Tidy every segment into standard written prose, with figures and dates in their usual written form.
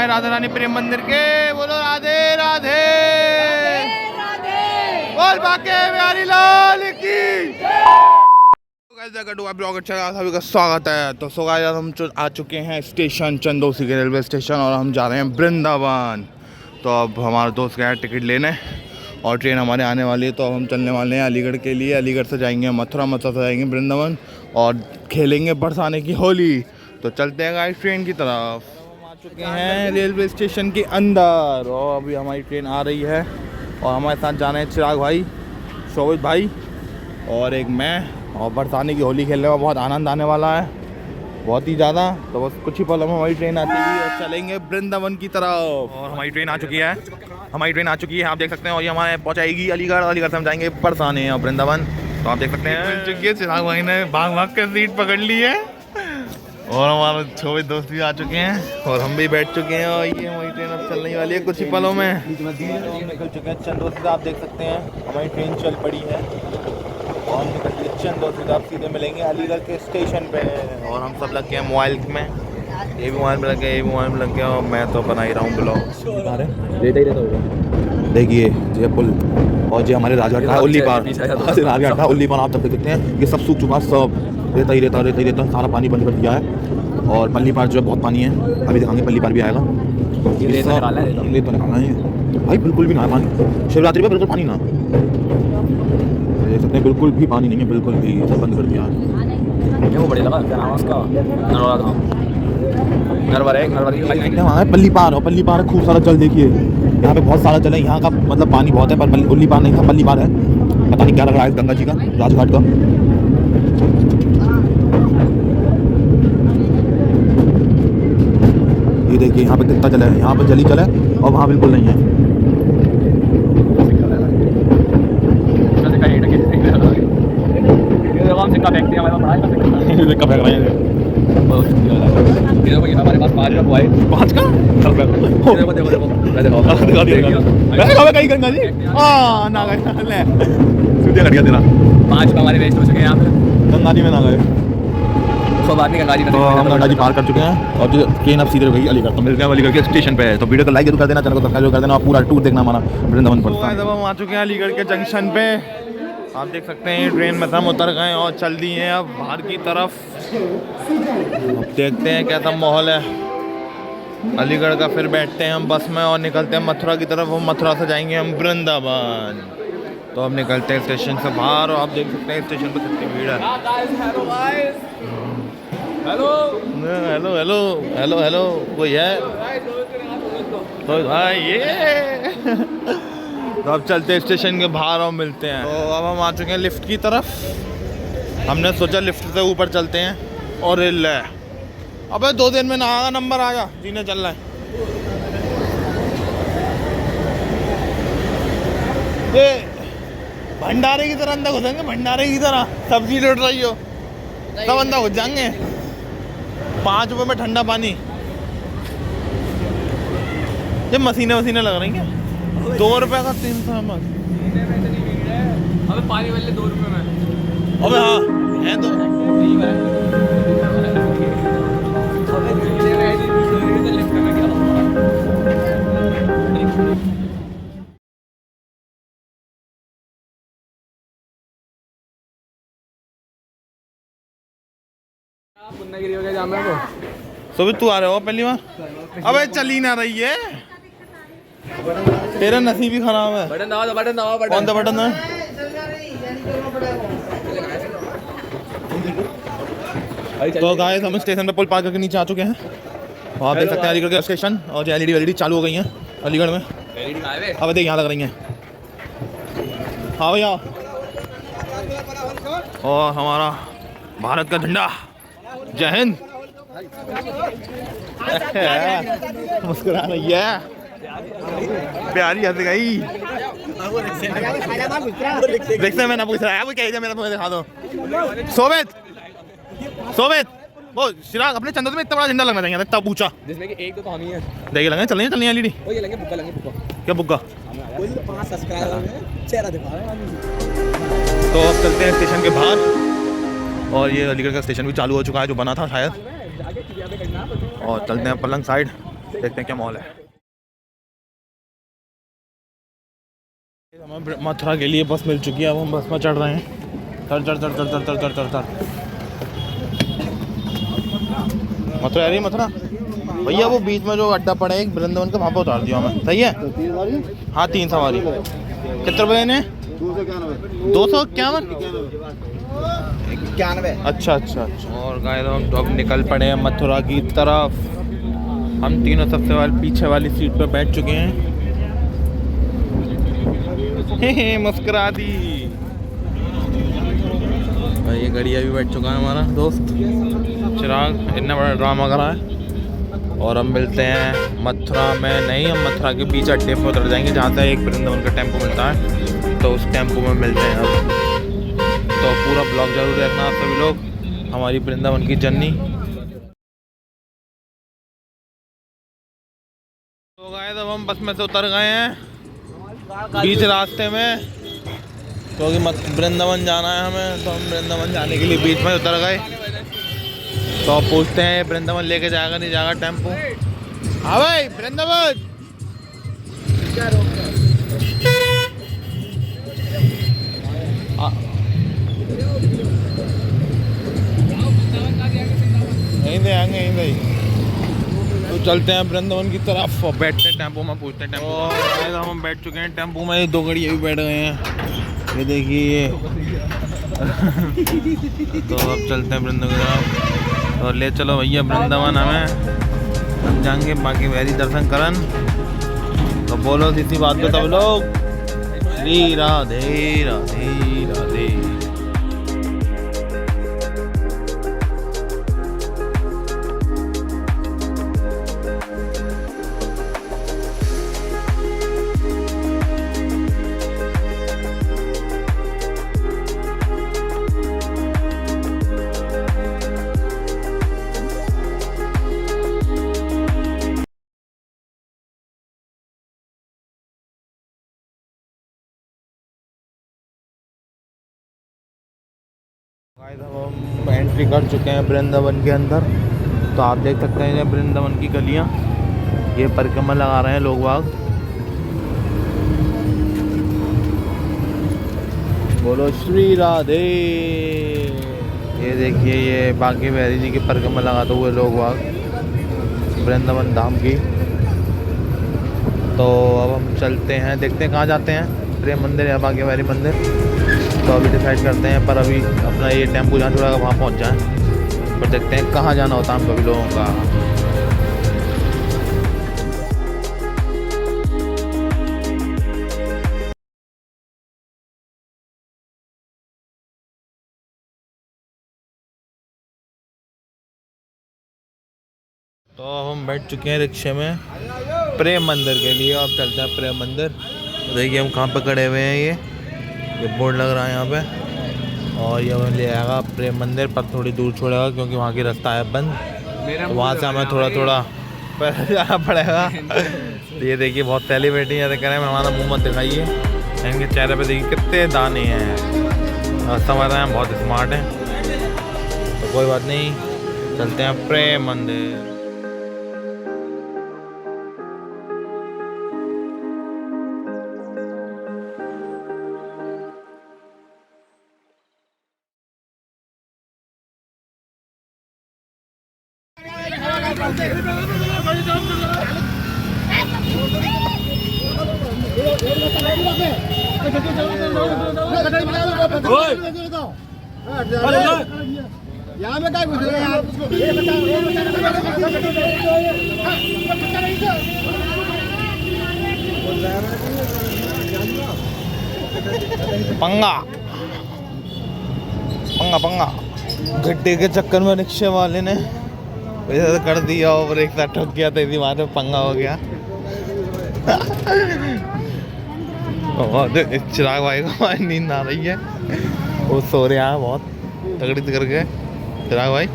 हमारे राधा रानी प्रेम मंदिर के। बोलो राधे राधे, बोल बाके बिहारी लाल की। ब्लॉग अच्छा लगा, सभी का स्वागत है। तो सो गाइस हम आ चुके हैं स्टेशन चंदौसी के रेलवे स्टेशन और हम जा रहे हैं वृंदावन। तो अब हमारा दोस्त गया टिकट लेने और ट्रेन हमारे आने वाली है। तो अब हम चलने वाले हैं अलीगढ़ के लिए। अलीगढ़ से जाएंगे मथुरा, मथुरा से जाएंगे वृंदावन और खेलेंगे बरसाने की होली। तो चलते हैं गाइस ट्रेन की तरफ। हम आ चुके हैं रेलवे स्टेशन के अंदर और अभी हमारी ट्रेन आ रही है और हमारे साथ जाना है चिराग भाई, शोभित भाई और एक मैं। और बरसाने की होली खेलने में बहुत आनंद आने वाला है, बहुत ही ज़्यादा। तो बस कुछ ही पलों में हमारी ट्रेन आती है और चलेंगे वृंदावन की तरफ। और हमारी ट्रेन आ चुकी है, आप देख सकते हैं। और ये हमारे पहुंचाएगी अलीगढ़। अलीगढ़ से हम जाएंगे बरसाने और वृंदावन। तो आप देख सकते हैं मिल चुकी है। चिराग भाई ने भाग के सीट पकड़ ली है और हमारे छोटे दोस्त भी आ चुके हैं और हम भी बैठ चुके हैं। और ये हमारी ट्रेन अब चलने वाली है कुछ ही पलों में। निकल चुके हैं चंदौसी से, आप देख सकते हैं हमारी ट्रेन चल पड़ी है और निकल के चंदौसी से आप सीधे मिलेंगे अलीगढ़ के स्टेशन पे। और हम सब लग गए हैं मोबाइल में, ये भी मोबाइल में लग गया, ये भी मोबाइल में लग गया और मैं तो बना ही रहा हूँ ब्लॉग। देखिए ये पुल और ये हमारे राजघाट उल्ली पार, राजघाट उल्ली पार आप देख सकते हैं। ये सब सूख चुका, सब रेता ही रेता, सारा पानी बंद कर दिया है। और पल्ली पार जो है बहुत पानी है, अभी दिखाएंगे पल्ली पार भी आएगा। ये तो निकालना है भाई, बिल्कुल भी ना पानी। शिवरात्रि पर बिल्कुल पानी ना, देख सकते हैं बिल्कुल भी पानी नहीं है, बिल्कुल भी सब बंद कर दिया है। वो बढ़िया लगा, क्या नाम है उसका, नरवर पल्ली पार। और पल्ली पार खूब सारा जल, देखिए यहाँ पे बहुत सारा जल है। यहाँ का मतलब पानी बहुत है पर उल्ली पार नहीं था, पल्ली पार है। पता नहीं क्या लग रहा है गंगा जी का, राजघाट का। ये देखिए यहाँ पे कितना जल है, यहाँ पे जली जल है और वहाँ बिल्कुल नहीं है। हमारे पास 5 का है, 5 का कहीं गंगा जी ना गए, सीधे घट गया तेरा। 5 का हमारे वेस्ट हो चुके हैं यहाँ पे, गंगा जी में ना गए। तो बात नहीं, गंगा जी हम गंगा जी पार कर चुके हैं और जो ट्रेन अब सीधे गई अलीगढ़। तो मिलते हैं अलीगढ़ के स्टेशन पे। तो वीडियो को लाइक जरूर कर देना, चैनल को सब्सक्राइब कर देना और पूरा टूर देखना हमारा वृंदावन पर। जब हम आ चुके हैं अलीगढ़ के जंक्शन पे, आप देख सकते हैं ट्रेन में हम उतर गए और चल दी है अब बाहर की तरफ। अब देखते हैं कैसा माहौल है अलीगढ़ का। फिर बैठते हैं हम बस में और निकलते हैं मथुरा की तरफ। हम मथुरा से जाएंगे हम वृंदावन। तो अब निकलते हैं स्टेशन से बाहर और आप देख सकते हैं स्टेशन पर कितनी भीड़ है। हेलो कोई है तो भाई ये तो अब चलते हैं स्टेशन के बाहर और मिलते हैं। तो अब हम आ चुके हैं लिफ्ट की तरफ। हमने सोचा लिफ्ट से ऊपर चलते हैं और रेल है। अबे 2 दिन में ना आगा नंबर आया, जीने चल रहा है। ये भंडारे की तरह अंदर घुसेंगे, भंडारे की तरह सब्जी लुट रही हो, सब अंदर घुस जाएंगे। 5 रुपए में ठंडा पानी। ये मशीनें लग रही हैं। 2 रुपए का 300 ml। अबे पानी वाले 2 रुपए में। अबे हाँ है तो। सुबह तू आ रहे हो पहली बार? अबे चली ना रही है, तेरा नसीब ही खराब है। बटन दबाओ। कौन सा बटन है? तो गाइस हम स्टेशन पे पुल पार करके नीचे आ चुके हैं। आप देख सकते हैं अलीगढ़ का स्टेशन और जो एलईडी चालू हो गई हैं अलीगढ़ में। अब देख यहाँ लग रही हैं। हाँ भैया, और हमारा भारत का झंडा, जय हिंद। मुस्कुरा रही है प्यारी हंस गई। देखते मैंने पूछ रहा है वो क्या मेरा, तुम्हें दिखा दो। सोवित वो चिराग, अपने चंदौसी में इतना बड़ा झंडा लगना चाहिए, इतना पूछा, जिसमें कि एक तो हम ही है। देखिए लगे चलनी एलईडी। वो ये लगे बुक्का, क्या बुक्का? 5 सब्सक्राइबर हैं, चेहरा दिखा रहे हैं। तो अब चलते हैं स्टेशन के बाहर और ये अलीगढ़ का स्टेशन भी चालू हो चुका है, जो बना था शायद। और चलते हैं पलंग साइड देखते हैं क्या मॉल है। हमें मथुरा के लिए बस मिल चुकी है, अब हम बस में चढ़ रहे हैं। चढ़ चढ़ चढ़ चढ़ चढ़ चढ़ चढ़ चढ़ चढ़ मथुरा आ रही है मथुरा। भैया वो बीच में जो अड्डा पड़ा है एक वृंदावन का, वहाँ पर उतार दिया हमें। सही है? हाँ 3 सवारी। कितने रुपये ने? 291। अच्छा अच्छा अच्छा। और गाइस हम तो अब निकल पड़े हैं मथुरा की तरफ। हम तीनों सबसे वाले पीछे वाली सीट पर बैठ चुके हैं। मुस्कुरा दी। ये गड़िया भी बैठ चुका है हमारा दोस्त चिराग, इतना बड़ा ड्रामा करा है। और हम मिलते हैं मथुरा में नहीं, हम मथुरा के बीच अड्डे पर उतर जाएंगे जहाँ से एक वृंदावन का टेम्पो मिलता है, तो उस टेम्पो में मिलते हैं अब। तो पूरा ब्लॉग जरूर देखना आप सभी लोग, हमारी वृंदावन की जर्नी। तो गाइस अब हम बस में से उतर गए हैं बीच रास्ते में, क्योंकि वृंदावन जाना है हमें, तो हम वृंदावन जाने के लिए बीच में उतर गए। तो आप पूछते हैं वृंदावन लेके जाएगा नहीं जाएगा टेम्पो। हाँ भाई वृंदावन यहीं दे आएंगे यहीं दे। तो चलते हैं वृंदावन की तरफ और बैठते हैं टेम्पो में, पूछते हैं टेम्पो। हम बैठ चुके हैं टेम्पो में, 2 गाड़ियाँ भी बैठ गए हैं, ये देखिए ये। तो अब चलते हैं वृंदावन की तरफ। तो ले चलो भैया वृंदावन हमें, हम जाएंगे बाकी वैरी दर्शन करन। तो बोलो सीधी बात को सब लोग, श्री राधे राधे राधे। हम एंट्री कर चुके हैं वृंदावन के अंदर। तो आप देख सकते हैं वृंदावन की गलियां, ये परिक्रमा लगा रहे हैं लोग बाग। बोलो श्री राधे। ये देखिए ये बांके बिहारी जी की परिक्रमा लगाते हुए लोग बाग वृंदावन धाम की। तो अब हम चलते हैं, देखते हैं कहाँ जाते हैं, प्रेम मंदिर या बांके बिहारी मंदिर। तो अभी डिसाइड करते हैं, पर अभी अपना ये टेम्पो जहाँ छोड़ा वहाँ पहुँच जाएं। पर देखते हैं कहाँ जाना होता है हम सभी लोगों का। तो अब हम बैठ चुके हैं रिक्शे में प्रेम मंदिर के लिए। अब चलते हैं प्रेम मंदिर। तो देखिए हम कहाँ पे खड़े हुए हैं, ये बोर्ड लग रहा है यहाँ पे। और ये हमें ले आएगा प्रेम मंदिर, पर थोड़ी दूर छोड़ेगा क्योंकि वहाँ की रास्ता है बंद, तो वहाँ से हमें थोड़ा थोड़ा पैदल जाना पड़ेगा। तो ये देखिए बहुत सेलिब्रिटी जैसे कह रहे हैं, हमारा मुँह मत दिखाइए, इनके चेहरे पे देखिए कितने दाने हैं। समझ रहे हैं बहुत स्मार्ट हैं। तो कोई बात नहीं, चलते हैं प्रेम मंदिर। यहाँ में क्या घुस रहे हैं आप? पंगा पंगा पंगा गड्ढे के चक्कर में रिक्शे वाले ने वैसे कर दिया और एक साथ ठुक गया, तो इसी बात में पंगा हो गया। चिराग भाई को नींद आ रही है, वो सो रहे हैं बहुत तगड़ी करके। चिराग भाई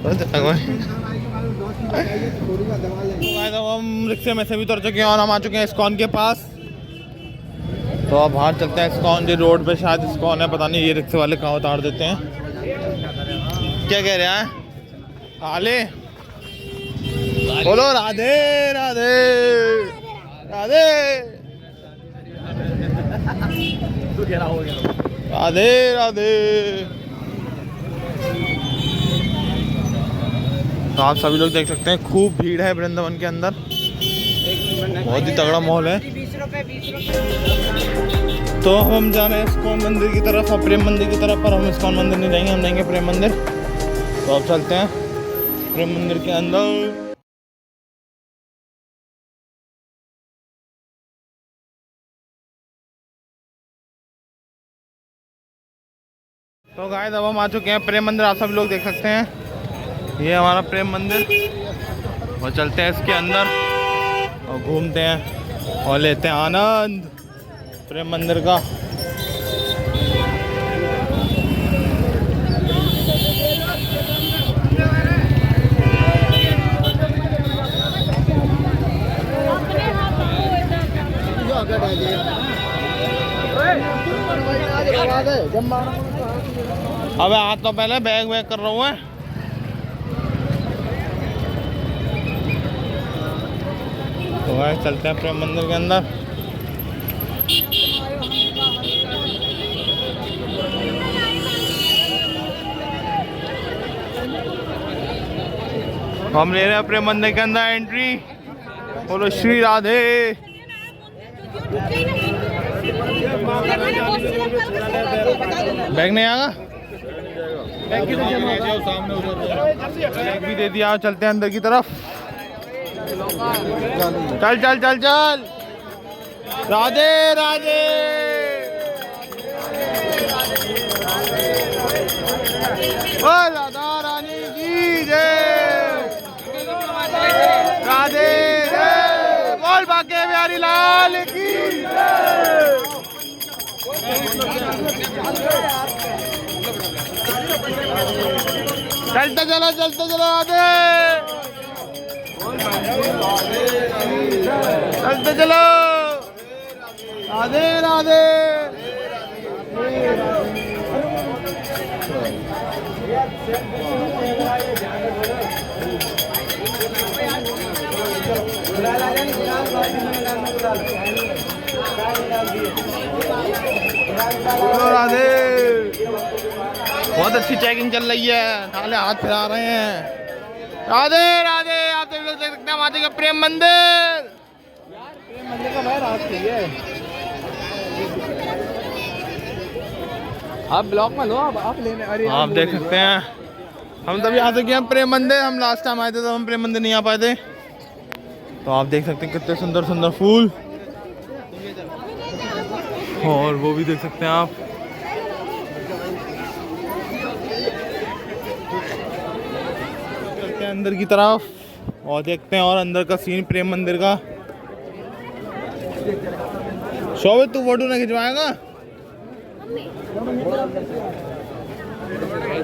चिराग भाई तो हम रिक्शे में से भी उतर चुके हैं और हम आ चुके हैं इस्कॉन के पास। तो अब बाहर चलते हैं इस्कॉन जो रोड पे, शायद इस्कॉन है, पता नहीं। ये रिक्शे वाले कहाँ उतार देते हैं, क्या कह रहे हैं आले। बोलो राधे राधे राधे राधे राधे। तो आप सभी लोग देख सकते हैं खूब भीड़ है वृंदावन के अंदर, बहुत ही तगड़ा माहौल है। तो हम जा रहे हैं इस्कॉन मंदिर की तरफ और प्रेम मंदिर की तरफ, पर हम इस्कॉन मंदिर नहीं जाएंगे, हम जाएंगे प्रेम मंदिर। तो अब चलते हैं प्रेम मंदिर के अंदर। तो गाइस अब हम आ चुके हैं प्रेम मंदिर, आप सभी लोग देख सकते हैं ये हमारा प्रेम मंदिर। और चलते हैं इसके अंदर और घूमते हैं और लेते हैं आनंद प्रेम मंदिर का। अबे आज तो पहले बैग वैग कर रहा हूँ मैं। तो भाई चलते हैं प्रेम मंदिर के अंदर। हम ले रहे हैं प्रेम मंदिर के अंदर एंट्री। बोलो श्री राधे। बैग नहीं आएगा, बैग भी दे दिया। चलते हैं अंदर की तरफ। चल चल चल चल। राधे राधे ओ राधा रानी की जय। राधे जय बोल बाके बिहारी लाल की जय। चलते चलो राधे। चलते चलो राधे राधे। राधे बहुत अच्छी चेकिंग चल रही है, नाले हाथ फिरा रहे हैं। राधे राधे। आप लोग देख सकते हैं माता का प्रेम मंदिर। प्रेम मंदिर का भाई रास्ता है। आप ब्लॉक में लो, आप लेने। अरे आप देख सकते हैं हम तभी आ चुके हैं प्रेम मंदिर। हम लास्ट टाइम आए थे तो हम प्रेम मंदिर नहीं आ पाए थे। तो आप देख सकते हैं कितने सुंदर सुंदर फूल, और वो भी देख सकते हैं आप। चलते हैं अंदर की तरफ और देखते हैं और अंदर का सीन प्रेम मंदिर का। शोभित तू फोटो नहीं खिंचवाएगा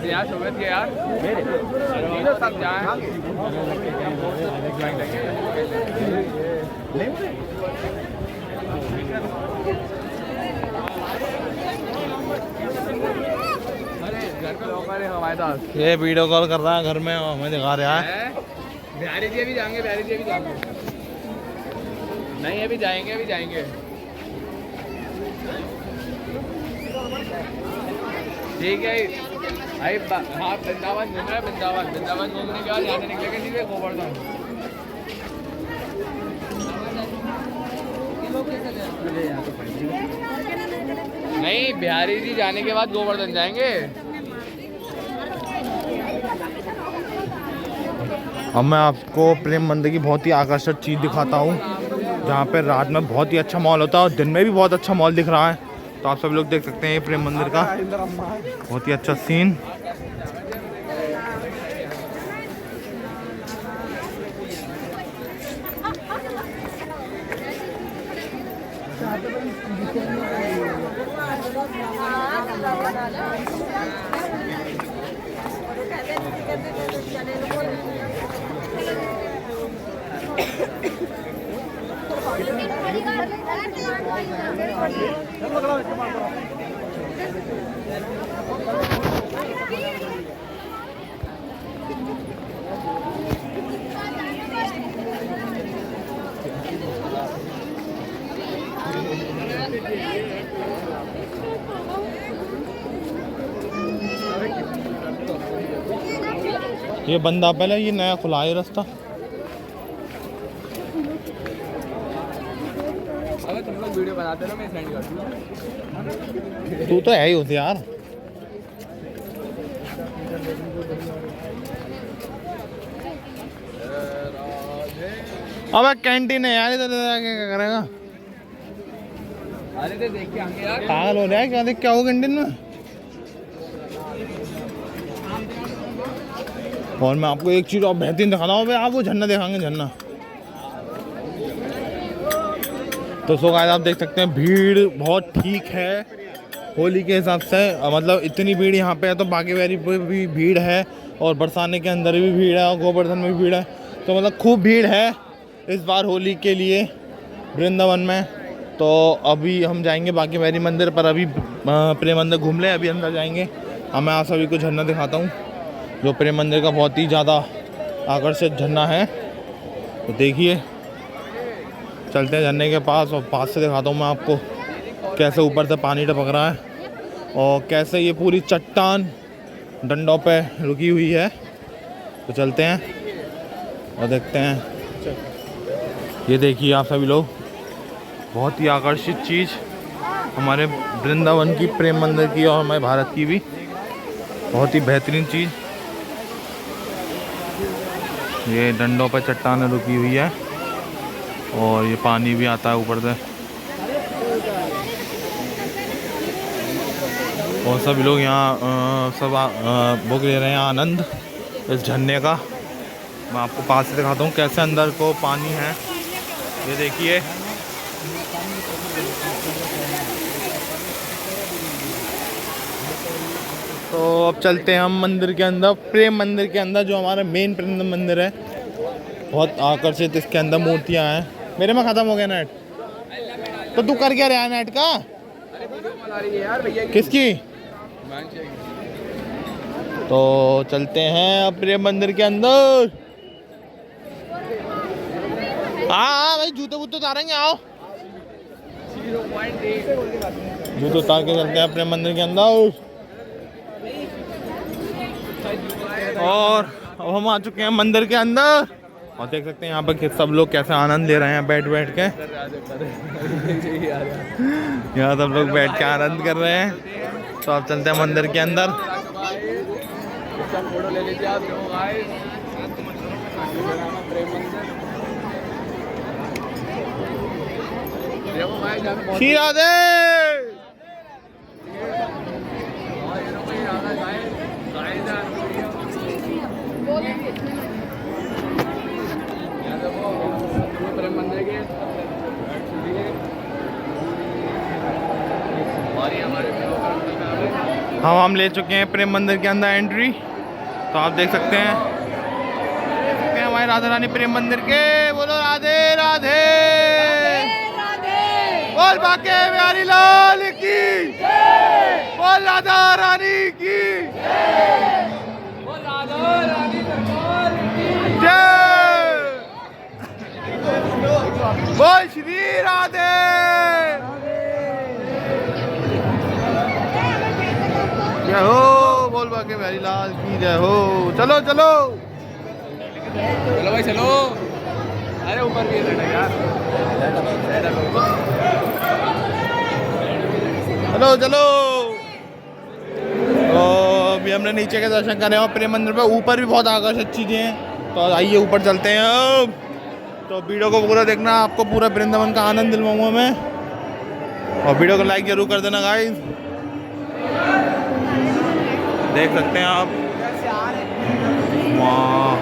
यार? शोभित के यार सब जाए। ये वीडियो कॉल कर रहा है घर में और हमें दिखा रहा है। बिहारी जी भी जाएंगे, बिहारी जी भी जाएंगे। नहीं अभी जाएंगे, अभी जाएंगे। ठीक है भाई। हाँ वृंदावन घूम रहे हैं, वृंदावन घूमने के बाद यहाँ से निकलेंगे सीधे गोवर्धन। नहीं बिहारी जी जाने के बाद गोवर्धन जाएंगे। अब मैं आपको प्रेम मंदिर की बहुत ही आकर्षक चीज़ दिखाता हूँ, जहाँ पे रात में बहुत ही अच्छा मॉल होता है और दिन में भी बहुत अच्छा मॉल दिख रहा है। तो आप सब लोग देख सकते हैं ये प्रेम मंदिर का बहुत ही अच्छा सीन। ये बंदा पहले, ये नया खुला है रास्ता। अगर तुम लोग वीडियो बनाते ना मैं सेंड कर दूँ। तू तो है ही होती यार। अबे कैंटीन है यार, इधर जाके क्या करेगा? अरे तो देख के आएंगे यार। पागल हो रहा है क्या? देख क्या हो कैंटीन में। और मैं आपको एक चीज़ और बेहतरीन दिखाता हूँ। आप वो झरना दिखाएंगे, झरना। तो सो गाइस आप देख सकते हैं भीड़ बहुत ठीक है होली के हिसाब से। मतलब इतनी भीड़ यहाँ पे है तो बागेबहरी पे भी भीड़ है, और बरसाने के अंदर भी भीड़ है, और गोवर्धन में भी भीड़ है। तो मतलब खूब भीड़ है इस बार होली के लिए वृंदावन में। तो अभी हम जाएंगे बागेबहरी मंदिर, पर अभी प्रेम मंदिर घूम ले, अभी अंदर जाएंगे। अब मैं आप सभी को झरना दिखाता हूँ, जो प्रेम मंदिर का बहुत ही ज़्यादा आकर्षित झरना है। तो देखिए, चलते हैं झरने के पास, और पास से दिखाता हूँ मैं आपको कैसे ऊपर से पानी टपक रहा है, और कैसे ये पूरी चट्टान डंडों पे रुकी हुई है। तो चलते हैं और देखते हैं। ये देखिए आप सभी लोग, बहुत ही आकर्षित चीज़ हमारे वृंदावन की, प्रेम मंदिर की, और हमारे भारत की भी बहुत ही बेहतरीन चीज़। ये डंडों पर चट्टानें रुकी हुई है, और ये पानी भी आता है ऊपर से, और सभी लोग यहाँ सब बुक ले रहे हैं आनंद इस झरने का। मैं आपको पास से दिखाता हूँ कैसे अंदर को पानी है। ये देखिए, तो अब चलते हैं हम मंदिर के अंदर, प्रेम मंदिर के अंदर, जो हमारा मेन प्रेम मंदिर है। बहुत आकर्षित इसके अंदर मूर्तियाँ हैं। मेरे में ख़त्म हो गया नेट, तो तू कर क्या रहा है नेट का? किसकी? तो चलते हैं अब प्रेम मंदिर के अंदर। हाँ भाई, जूते वूते उतारेंगे, आओ जूते उतार के चलते हैं प्रेम मंदिर के अंदर। और अब हम आ चुके हैं मंदिर के अंदर, और देख सकते हैं यहाँ पर सब लोग कैसे आनंद ले रहे हैं बैठ बैठ के। यहाँ सब लोग बैठ के आनंद कर रहे हैं। तो अब चलते हैं मंदिर के अंदर। फोटो ले लीजिए आप लोग आए। श्री राधे। हम ले चुके हैं प्रेम मंदिर के अंदर एंट्री। तो आप देख सकते हैं हमारे राधा रानी प्रेम मंदिर के। बोलो राधे राधे, बोल बाके बिहारी लाल की, बोल राधा रानी की जय, बोल श्री राधे। जय हो, बोल बाके बिहारी लाल की जय हो। चलो चलो चलो भाई चलो। अरे ऊपर भी है यार। चलो चलो। तो अभी हमने नीचे के दर्शन करे और प्रेम मंदिर पे ऊपर भी बहुत आकर्षक चीज़ें हैं। तो आइए ऊपर चलते हैं अब। तो वीडियो को पूरा देखना, आपको पूरा वृंदावन का आनंद दिलवाऊंगा मैं। और वीडियो को लाइक जरूर कर देना गाइस। देख सकते हैं आप, वाह,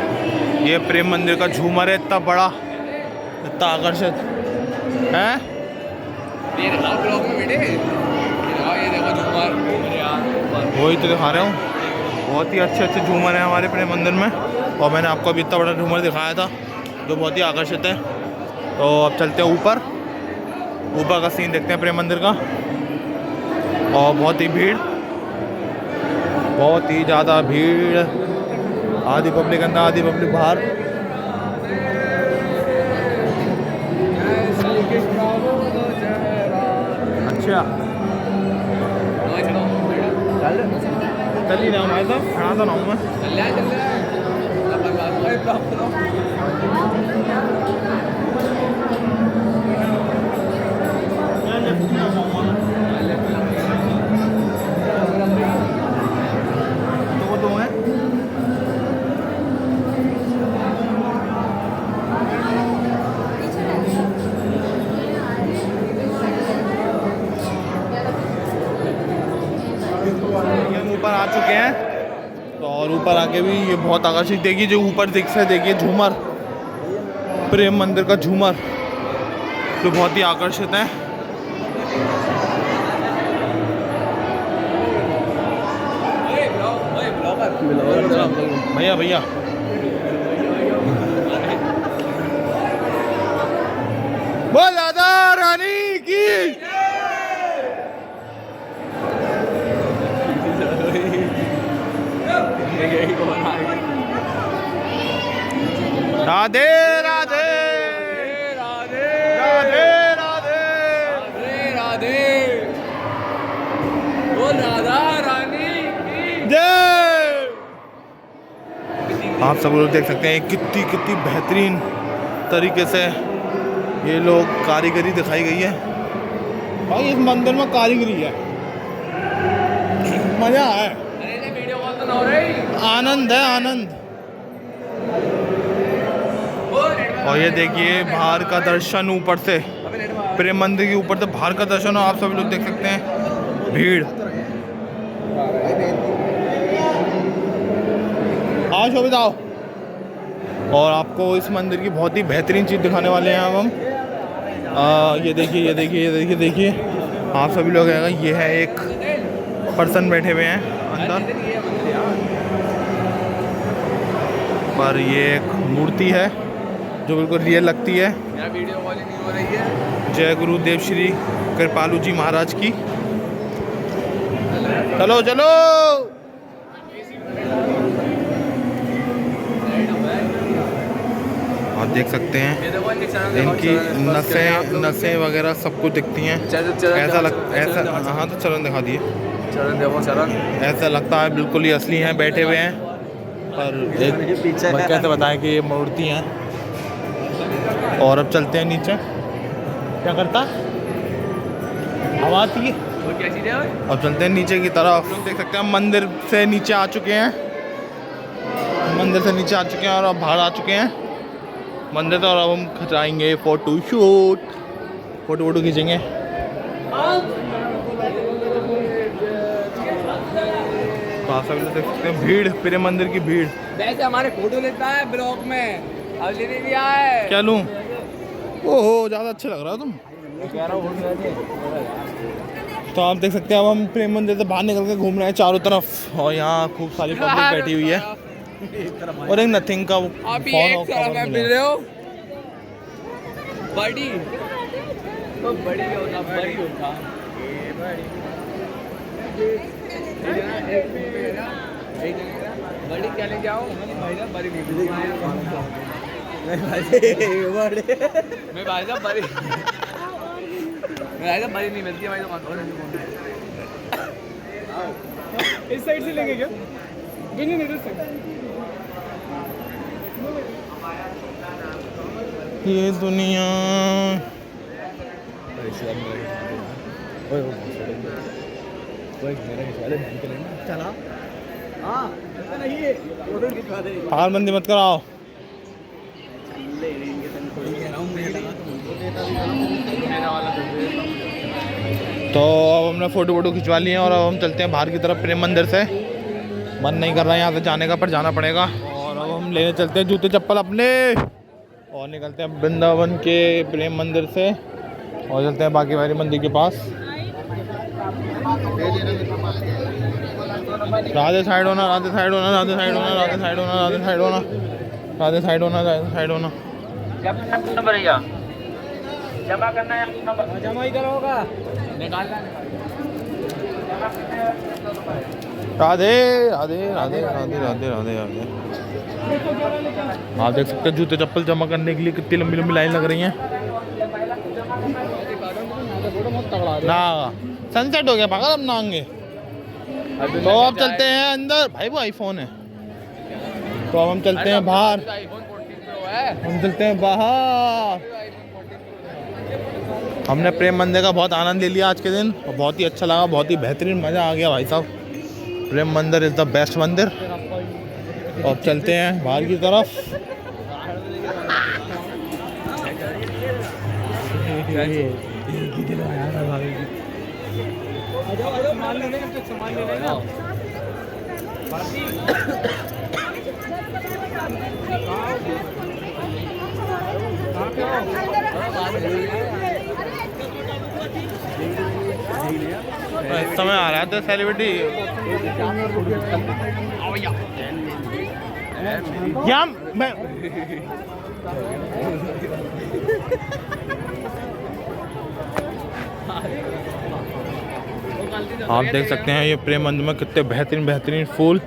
ये प्रेम मंदिर का झूमर है, इतना बड़ा, इतना आकर्षित है। ये ब्लॉग में बेटे, ये देखो झूमर, वही तो दिखा रहा हूँ। बहुत ही अच्छे अच्छे झूमर हैं हमारे प्रेम मंदिर में, और मैंने आपको अभी इतना बड़ा झूमर दिखाया था जो बहुत ही आकर्षित है। तो अब चलते हैं ऊपर, ऊपर का सीन देखते हैं प्रेम मंदिर का। और बहुत ही भीड़, बहुत ही ज़्यादा भीड़, आधी पब्लिक अंदर आधी पब्लिक बाहर। अच्छा चल ही रहा हूँ मैं, तो खड़ा तो ना हूँ मैं। दो हैं। हम ऊपर आ चुके हैं तो और ऊपर आके भी ये बहुत आकर्षित, देखिए जो ऊपर दिख से देखिए झूमर, प्रेम मंदिर का झूमर जो बहुत ही आकर्षित है। भैया भैया बोल राधा रानी की। राधे राधे राधे राधे राधे राधे बोल राधा रानी की जय। आप सब लोग देख सकते हैं कितनी कितनी बेहतरीन तरीके से ये लोग कारीगरी दिखाई गई है। भाई इस मंदिर में कारीगरी है, मजा है, अरे वीडियो कॉल तो ना हो रही। आनंद है आनंद। और ये देखिए बाहर का दर्शन ऊपर से, प्रेम मंदिर के ऊपर से बाहर का दर्शन, और आप सभी लोग देख सकते हैं भीड़। आओ शोभित आओ। और आपको इस मंदिर की बहुत ही बेहतरीन चीज़ दिखाने वाले हैं अब हम। ये देखिए ये देखिए ये देखिए देखिए आप सभी लोग आएगा। ये है एक पर्सन बैठे हुए हैं अंदर, पर ये एक मूर्ति है जो बिल्कुल रियल लगती है। यहाँ वीडियो कॉल नहीं हो रही है। जय गुरुदेव श्री कृपालू जी महाराज की। चलो चलो। आप देख सकते हैं इनकी नसें वगैरह सब कुछ दिखती हैं। ऐसा हाँ तो चरण दिखा दिए। चरण देखो चरण। ऐसा लगता है बिल्कुल ही असली हैं, बैठे हुए हैं। पर एक कैसे बताएं कि ये मूर्ति हैं। और अब चलते हैं नीचे। क्या करता हवा आती है। और क्या चीज़ है? अब चलते हैं नीचे की तरफ। लोग देख सकते हैं मंदिर से नीचे आ चुके हैं, मंदिर से नीचे आ चुके हैं और अब बाहर आ चुके हैं मंदिर से। और अब हम खिंचाएंगे फोटो शूट, फोटो खींचेंगे। तो आप सभी लोग देख सकते हैं भीड़, प्रेम मंदिर की भीड़। वैसे हमारे फोटो लेता है ब्लॉग में, अब लेने भी आया है। क्या लूँ? ओहो ज़्यादा अच्छा लग रहा है तुम। तो आप देख सकते हैं अब हम प्रेम मंदिर से बाहर निकल के घूम रहे हैं चारों तरफ, और यहाँ खूब सारी पब्लिक बैठी हुई है। और एक नथिंग का आप एक तरफ मिल रहे हो। बड़ी तो बड़ी होता, बड़ी होता बड़ी क्या ले जाओ। बड़ी नहीं मैं भाई साहब बड़ी नहीं मिलती है भाई। इस साइड से लेंगे क्या? नहीं इधर से। ये दुनिया चला हाँ नहीं है पागलबंदी मत कराओ। तो अब हमने फ़ोटो खिंचवा लिए हैं और अब हम चलते हैं बाहर की तरफ प्रेम मंदिर से। मन नहीं कर रहा है यहाँ से जाने का, पर जाना पड़ेगा। और अब हम लेने चलते हैं जूते चप्पल अपने और निकलते हैं वृंदावन के प्रेम मंदिर से और चलते हैं बाकी वाली मंदिर के पास। राधे साइड होना, राधे साइड होना, राधे साइड होना, राधे साइड होना, राधे साइड होना, राधे साइड होना, राधे साइड होना। जमा करना है, जमा इधर होगा, निकालना राधे राधे राधे राधे राधे राधे राधे। आप देख सकते हैं जूते चप्पल जमा करने के लिए कितनी लंबी लंबी लाइन लग रही हैं ना। सनसेट हो गया पागल, अब नहाएंगे। तो अब चलते हैं अंदर। भाई वो आईफोन है। तो अब हम चलते हैं बाहर, आईफोन 14 प्रो है। हम चलते हैं बाहर। हमने प्रेम मंदिर का बहुत आनंद ले लिया आज के दिन और बहुत ही अच्छा लगा, बहुत ही बेहतरीन मज़ा आ गया भाई साहब। प्रेम मंदिर इज़ द बेस्ट मंदिर। तो अब चलते हैं बाहर की तरफ। इस समय आ रहा है तो सेलिब्रिटी या मैं आप देख सकते हैं ये प्रेम मंदिर में कितने बेहतरीन बेहतरीन फूल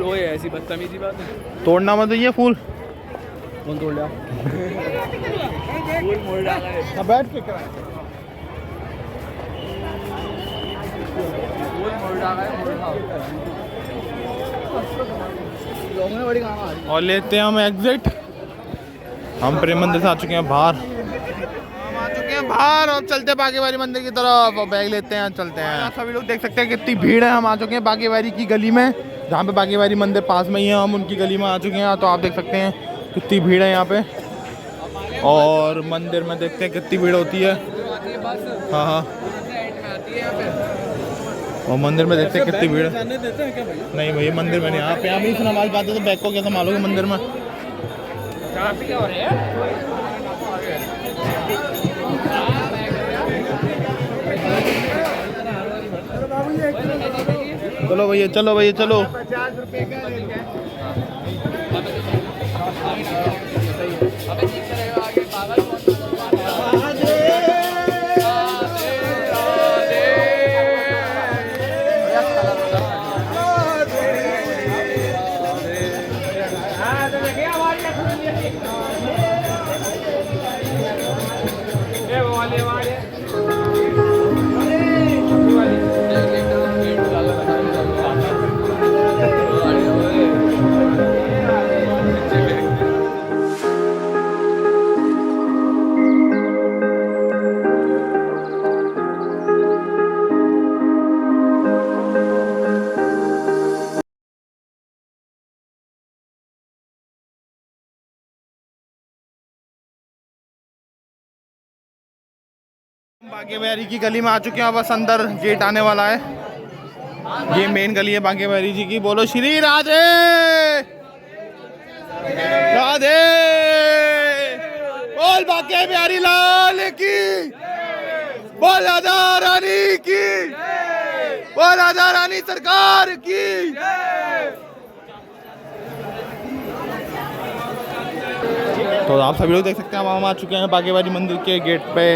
हो, ऐसी बदतमीजी बात है। तोड़ना मत ये फूल। कौन तोड़ लिया? फूल मोड़ डाला है। बैठ के फूल मोड़ डाला है, मोड़ डाला। लोगों ने बड़ी काम आ रही है। और लेते हैं हम एग्जिट। हम प्रेम मंदिर से आ चुके हैं बाहर, हम आ चुके हैं बाहर और चलते हैं बागेबारी मंदिर की तरफ और बैग लेते हैं, चलते हैं। सभी लोग देख सकते हैं कितनी भीड़ है। हम आ चुके हैं बागेबारी की गली में, जहाँ पे बागेबारी मंदिर पास में ही है। हम उनकी गली में आ चुके हैं, तो आप देख सकते हैं कितनी भीड़ है यहाँ पे। और मंदिर में देखते हैं कितनी भीड़ होती है। हाँ हाँ, और मंदिर में देखते हैं कितनी भीड़ है। नहीं भैया मंदिर में नहीं, आप यहाँ भी संभाल पाते तो बैग को क्या संभालोगे मंदिर में। चलो भैया, चलो भैया, चलो। बागेबारी की गली में आ चुके हैं, बस अंदर गेट आने वाला है। ये मेन गली है बागेबारी जी की। बोलो श्री राधे राधे, बोल बाके बिहारी लाल की, बोल राधा रानी की, बोल राधा रानी सरकार की। तो आप सभी लोग देख सकते हैं हम आ चुके हैं बागेबारी मंदिर के गेट पे।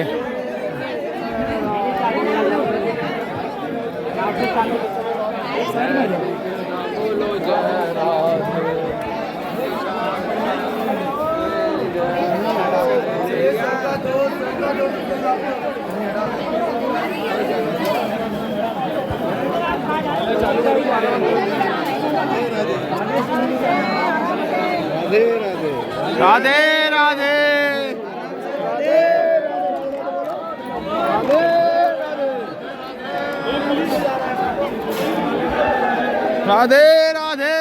राधे राधे, राधे राधे।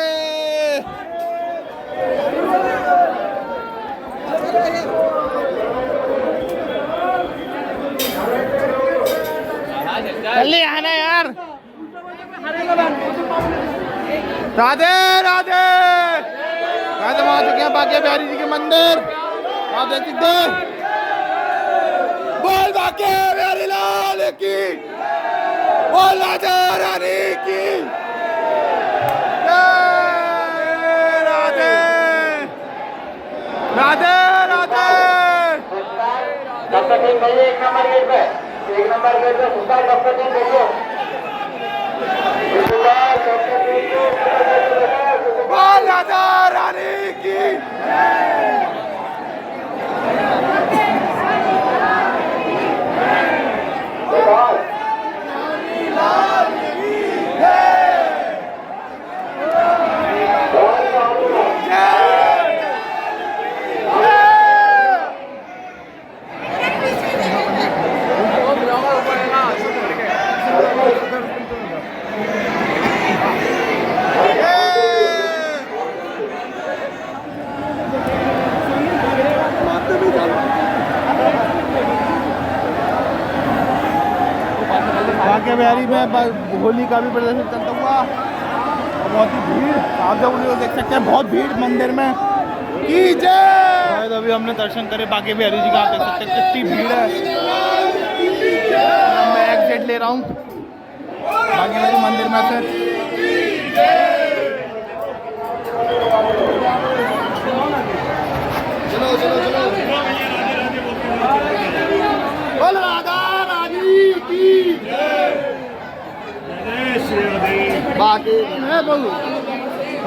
जल्दी आना यार। राधे राधे, हम आ चुके हैं बाके बिहारी जी के मंदिर। आप देख सकते हैं, बोल बाके बिहारी लाल की, बोल राधा रानी की। राधे राधे राधे। डॉक्टर सिंह भैया एक नंबर गेट पे सुल्तान डॉक्टर सिंह देखो, बोल राधा रानी की। Oh बिहारी में होली का भी प्रदर्शन चलता हुआ और बहुत ही भीड़ आप जब लोग देख सकते हैं, बहुत भीड़ मंदिर में की जय। अभी हमने दर्शन करे बाकी बिहारी जी का, आप देख सकते हैं कितनी भीड़ है। मैं एग्जिट ले रहा हूँ बाकी बिहारी मंदिर में से। चलो चलो चलो बोल राधा रानी की बाकी मैं बोलूँ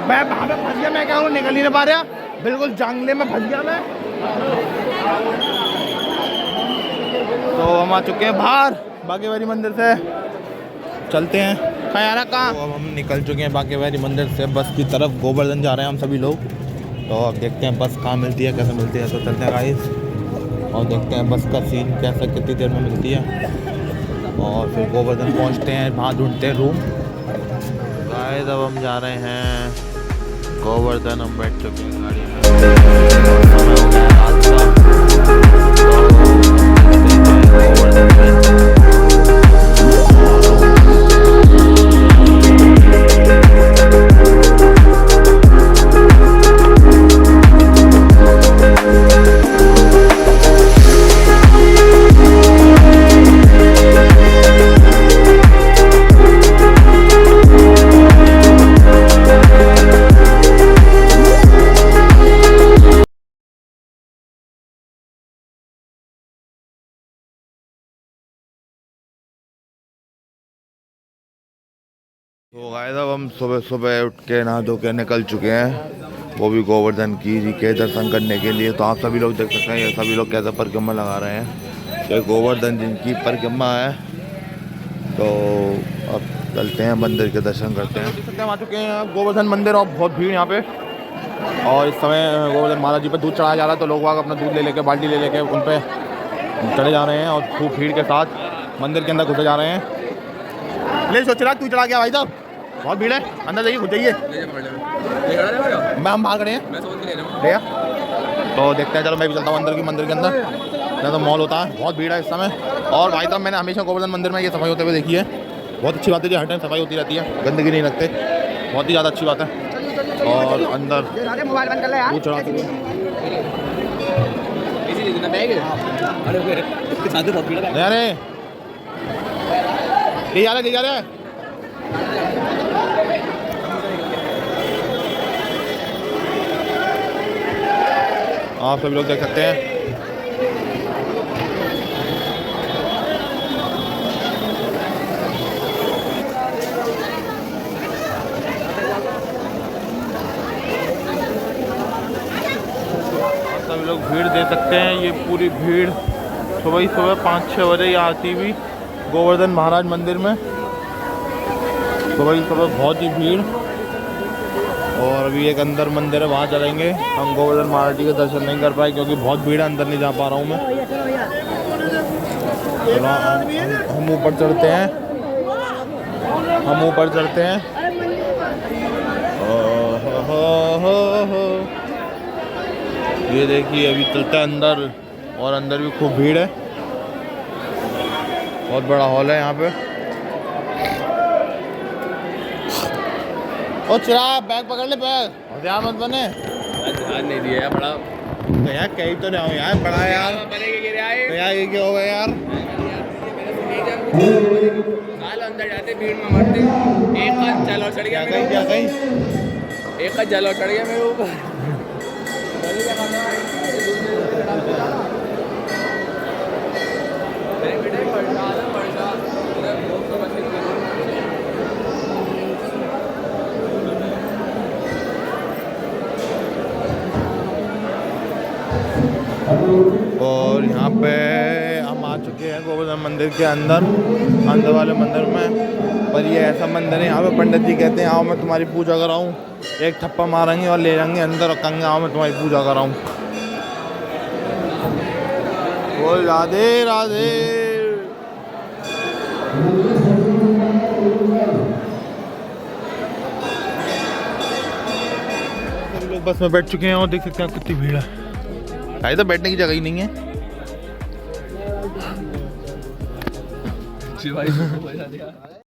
मैं वहाँ पे फंस गया, मैं क्या हूँ निकल ही नहीं पा रहा, बिल्कुल जंगले में फंस गया मैं। तो हम आ चुके हैं बाहर बागेश्वरी मंदिर से, चलते हैं खैरा का। तो अब हम निकल चुके हैं बागेश्वरी मंदिर से बस की तरफ, गोवर्धन जा रहे हैं हम सभी लोग। तो अब देखते हैं बस कहाँ मिलती है, कैसे मिलती है। तो चलते हैं गाइस और देखते हैं बस का सीन कैसा, कितनी देर में मिलती है। और फिर गोवर्धन पहुँचते हैं, वहाँ ढूंढते हैं रूम। गाइस अब हम जा रहे हैं गोवर्धन, हम बैठ चुके हैं गाड़ी में, समय हो गया रात का। तो गोवर्धन में तो गाइस अब हम सुबह सुबह उठ के नहा धो के निकल चुके हैं, वो भी गोवर्धन की जी के दर्शन करने के लिए। तो आप सभी लोग देख सकते हैं ये सभी लोग कैसे परिक्रमा लगा रहे हैं, ये गोवर्धन जिनकी परिक्रमा है। तो अब चलते हैं मंदिर के दर्शन करते हैं। देख सकते हैं हम आ चुके हैं गोवर्धन मंदिर और बहुत भीड़ यहाँ पे। और इस समय गोवर्धन महाराज जी पर दूध चढ़ाया जा रहा है, तो लोग अपना दूध ले लेके बाल्टी ले लेके उन पर चढ़े जा रहे हैं और खूब भीड़ के साथ मंदिर के अंदर घुसे जा रहे हैं। ले सोच रहा तू चढ़ा गया भाई साहब, बहुत भीड़ है, अंदर जाइए घुस जाइए। मैं हम बाहर खड़े हैं भैया। तो देखते हैं, चलो मैं भी चलता हूँ अंदर की मंदिर के अंदर, जहाँ तो मॉल होता है। बहुत भीड़ है इस समय। और भाई साहब मैंने हमेशा गोवर्धन मंदिर में ये सफाई होते हुए देखी है, बहुत अच्छी बात है जी, हर टाइम सफाई होती रहती है, गंदगी नहीं रखते, बहुत ही ज़्यादा अच्छी बात है। और अंदर दूध चढ़ाते हुए अरे ये जा रहे आप सभी लोग देख सकते हैं। सभी लोग भीड़ दे सकते हैं, ये पूरी भीड़ सुबह ही सुबह 5-6 बजे यहाँ आती हुई गोवर्धन महाराज मंदिर में, सुबह ही सुबह बहुत ही भीड़। और अभी एक अंदर मंदिर है, वहाँ चलेंगे। हम गोवर्धन महाराज जी के दर्शन नहीं कर पाए क्योंकि बहुत भीड़ है, अंदर नहीं जा पा रहा हूँ मैं। हम ऊपर चढ़ते हैं, हम ऊपर चढ़ते हैं। ये देखिए अभी चलता है अंदर, और अंदर भी खूब भीड़ है, बहुत बड़ा हॉल है यहाँ पे। ओ चिराग बैग पकड़ ले, बैग और ध्यान मत बने, ध्यान नहीं दिया बड़ा। तो यार कहीं तो नहीं हो यार, बड़ा यार तो यार ये क्या हो गया यार। अंदर जाते भीड़ में मरते, एक का जल और चढ़ गया मेरे ऊपर, एक का जल और चढ़ गया मेरे ऊपर। और यहाँ पे हम आ चुके हैं गोवर्धन मंदिर के अंदर, अंदर वाले मंदिर में। पर ये ऐसा मंदिर है, यहाँ पे पंडित जी कहते हैं आओ मैं तुम्हारी पूजा कराऊँ, एक थप्पा मारेंगे और ले जाएंगे अंदर और कहेंगे आओ मैं तुम्हारी पूजा कराऊँ। बोल राधे राधे। सभी लोग बस में बैठ चुके हैं और देख सकते हैं कितनी भीड़ है। तो बैठने की जगह ही नहीं है। भाई